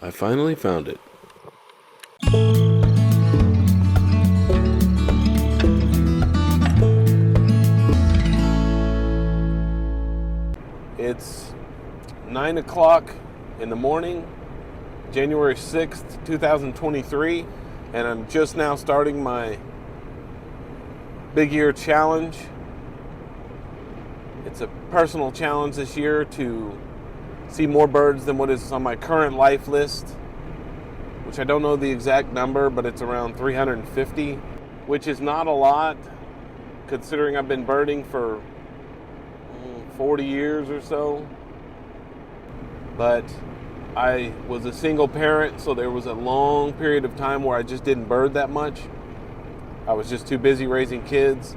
I finally found it. It's 9 o'clock in the morning, January 6th, 2023, and I'm just now starting my big year challenge. It's a personal challenge this year to see more birds than what is on my current life list, which I don't know the exact number, but it's around 350, which is not a lot considering I've been birding for 40 years or so. But I was a single parent, so there was a long period of time where I just didn't bird that much. I was just too busy raising kids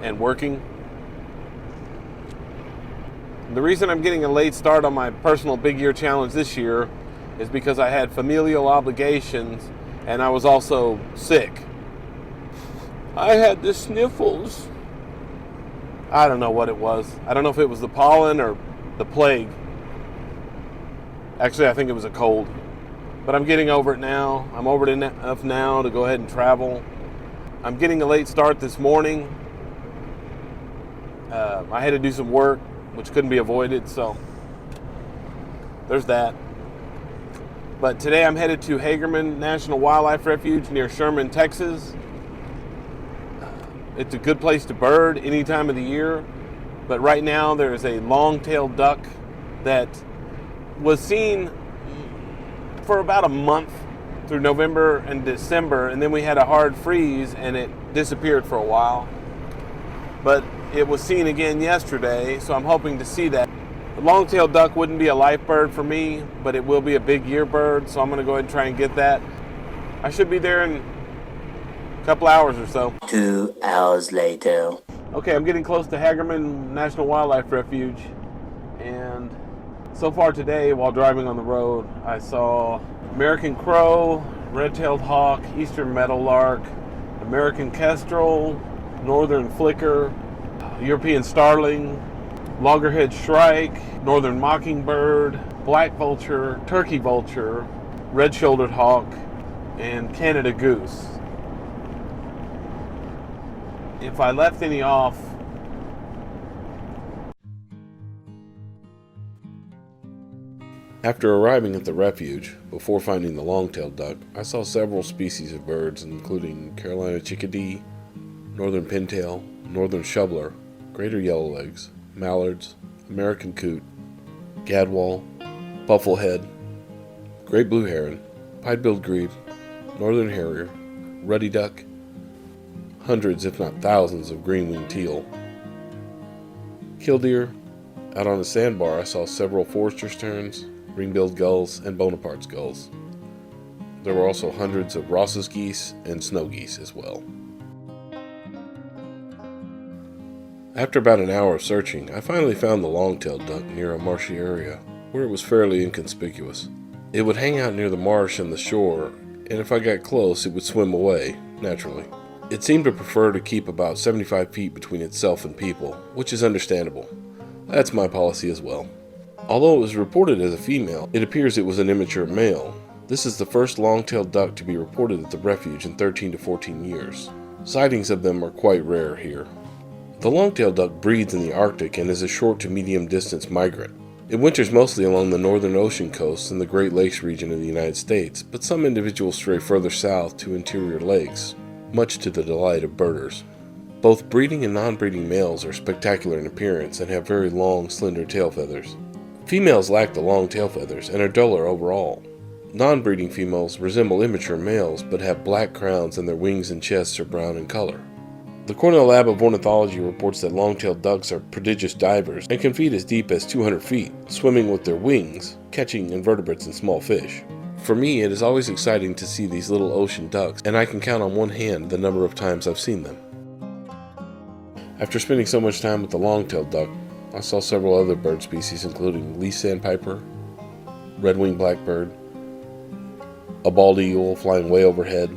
and working. The reason I'm getting a late start on my personal big year challenge this year is because I had familial obligations and I was also sick. I had the sniffles. I don't know what it was. I don't know if it was the pollen or the plague. Actually, I think it was a cold. But I'm getting over it now. I'm over it enough now to go ahead and travel. I'm getting a late start this morning. I had to do some work, which couldn't be avoided, so there's that. But today I'm headed to Hagerman National Wildlife Refuge near Sherman, Texas. It's a good place to bird any time of the year, but right now there is a long-tailed duck that was seen for about a month through November and December, and then we had a hard freeze and it disappeared for a while. But it was seen again yesterday, so I'm hoping to see that. The long-tailed duck wouldn't be a life bird for me, but it will be a big year bird, so I'm going to go ahead and try and get that. I should be there in a couple hours or so. 2 hours later. Okay, I'm getting close to Hagerman National Wildlife Refuge, and so far today, while driving on the road, I saw American crow, red-tailed hawk, Eastern Meadowlark, American Kestrel, Northern flicker, European starling, Loggerhead Shrike, Northern Mockingbird, Black Vulture, Turkey Vulture, red-shouldered hawk, and Canada Goose. If I left any off, after arriving at the refuge, before finding the long-tailed duck, I saw several species of birds, including Carolina Chickadee, Northern Pintail, Northern Shoveler, Greater Yellowlegs, Mallards, American Coot, Gadwall, Buffelhead, Great Blue Heron, Piedbilled Grebe, Northern Harrier, Ruddy Duck, hundreds if not thousands of green-winged teal. Killdeer. Out on the sandbar I saw several Forster's terns, ring-billed gulls, and Bonaparte's gulls. There were also hundreds of Ross's geese and snow geese as well. After about an hour of searching, I finally found the long-tailed duck near a marshy area, where it was fairly inconspicuous. It would hang out near the marsh and the shore, and if I got close, it would swim away, naturally. It seemed to prefer to keep about 75 feet between itself and people, which is understandable. That's my policy as well. Although it was reported as a female, it appears it was an immature male. This is the first long-tailed duck to be reported at the refuge in 13 to 14 years. Sightings of them are quite rare here. The long-tailed duck breeds in the Arctic and is a short to medium distance migrant. It winters mostly along the northern ocean coasts and the Great Lakes region of the United States, but some individuals stray further south to interior lakes, much to the delight of birders. Both breeding and non-breeding males are spectacular in appearance and have very long, slender tail feathers. Females lack the long tail feathers and are duller overall. Non-breeding females resemble immature males but have black crowns and their wings and chests are brown in color. The Cornell Lab of Ornithology reports that long-tailed ducks are prodigious divers and can feed as deep as 200 feet, swimming with their wings, catching invertebrates and small fish. For me, it is always exciting to see these little ocean ducks, and I can count on one hand the number of times I've seen them. After spending so much time with the long-tailed duck, I saw several other bird species including least sandpiper, red-winged blackbird, a bald eagle flying way overhead.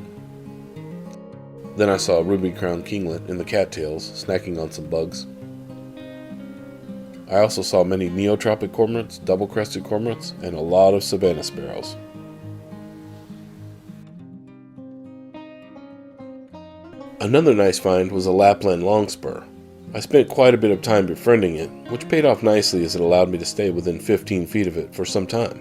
Then I saw a ruby-crowned kinglet in the cattails snacking on some bugs. I also saw many neotropic cormorants, double-crested cormorants, and a lot of savanna sparrows. Another nice find was a Lapland Longspur. I spent quite a bit of time befriending it, which paid off nicely as it allowed me to stay within 15 feet of it for some time.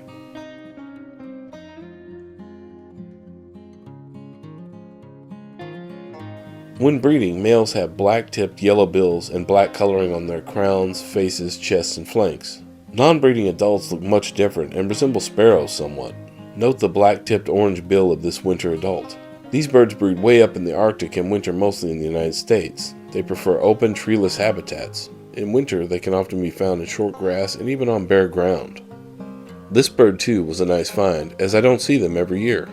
When breeding, males have black-tipped yellow bills and black coloring on their crowns, faces, chests, and flanks. Non-breeding adults look much different and resemble sparrows somewhat. Note the black-tipped orange bill of this winter adult. These birds breed way up in the Arctic and winter mostly in the United States. They prefer open, treeless habitats. In winter, they can often be found in short grass and even on bare ground. This bird too was a nice find, as I don't see them every year.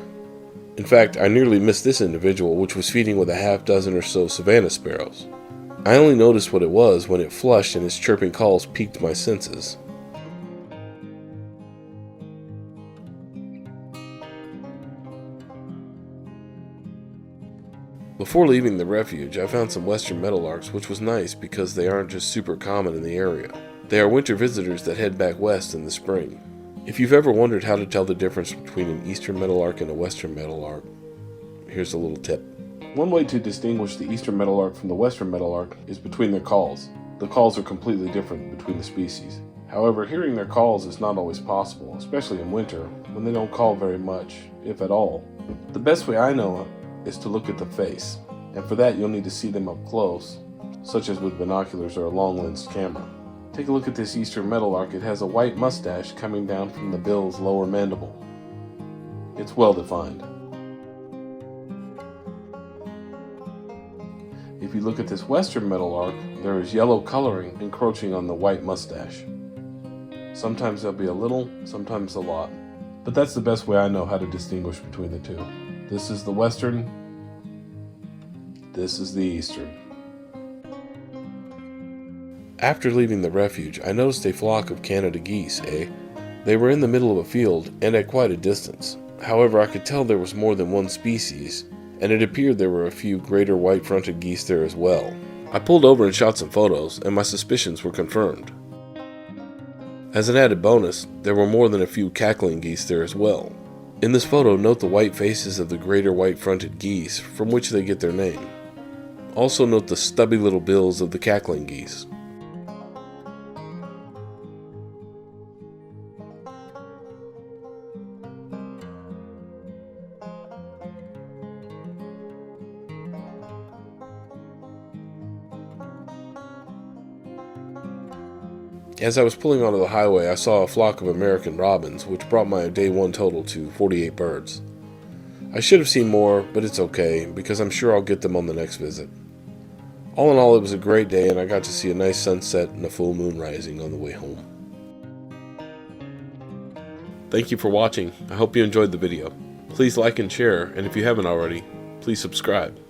In fact, I nearly missed this individual, which was feeding with a half dozen or so savanna sparrows. I only noticed what it was when it flushed and its chirping calls piqued my senses. Before leaving the refuge, I found some Western Meadowlarks, which was nice because they aren't just super common in the area. They are winter visitors that head back west in the spring. If you've ever wondered how to tell the difference between an Eastern Meadowlark and a Western Meadowlark, here's a little tip. One way to distinguish the Eastern Meadowlark from the Western Meadowlark is between their calls. The calls are completely different between the species. However, hearing their calls is not always possible, especially in winter, when they don't call very much, if at all. The best way I know is to look at the face, and for that you'll need to see them up close, such as with binoculars or a long-lensed camera. Take a look at this Eastern Meadowlark. It has a white mustache coming down from the bill's lower mandible. It's well defined. If you look at this Western Meadowlark, there is yellow coloring encroaching on the white mustache. Sometimes there'll be a little, sometimes a lot. But that's the best way I know how to distinguish between the two. This is the Western, this is the Eastern. After leaving the refuge, I noticed a flock of Canada geese, They were in the middle of a field and at quite a distance. However, I could tell there was more than one species, and it appeared there were a few greater white-fronted geese there as well. I pulled over and shot some photos, and my suspicions were confirmed. As an added bonus, there were more than a few cackling geese there as well. In this photo, note the white faces of the greater white-fronted geese, from which they get their name. Also note the stubby little bills of the cackling geese. As I was pulling onto the highway, I saw a flock of American robins, which brought my day one total to 48 birds. I should have seen more, but it's okay, because I'm sure I'll get them on the next visit. All in all, it was a great day, and I got to see a nice sunset and a full moon rising on the way home. Thank you for watching. I hope you enjoyed the video. Please like and share, and if you haven't already, please subscribe.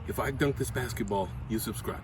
If I dunk this basketball, you subscribe.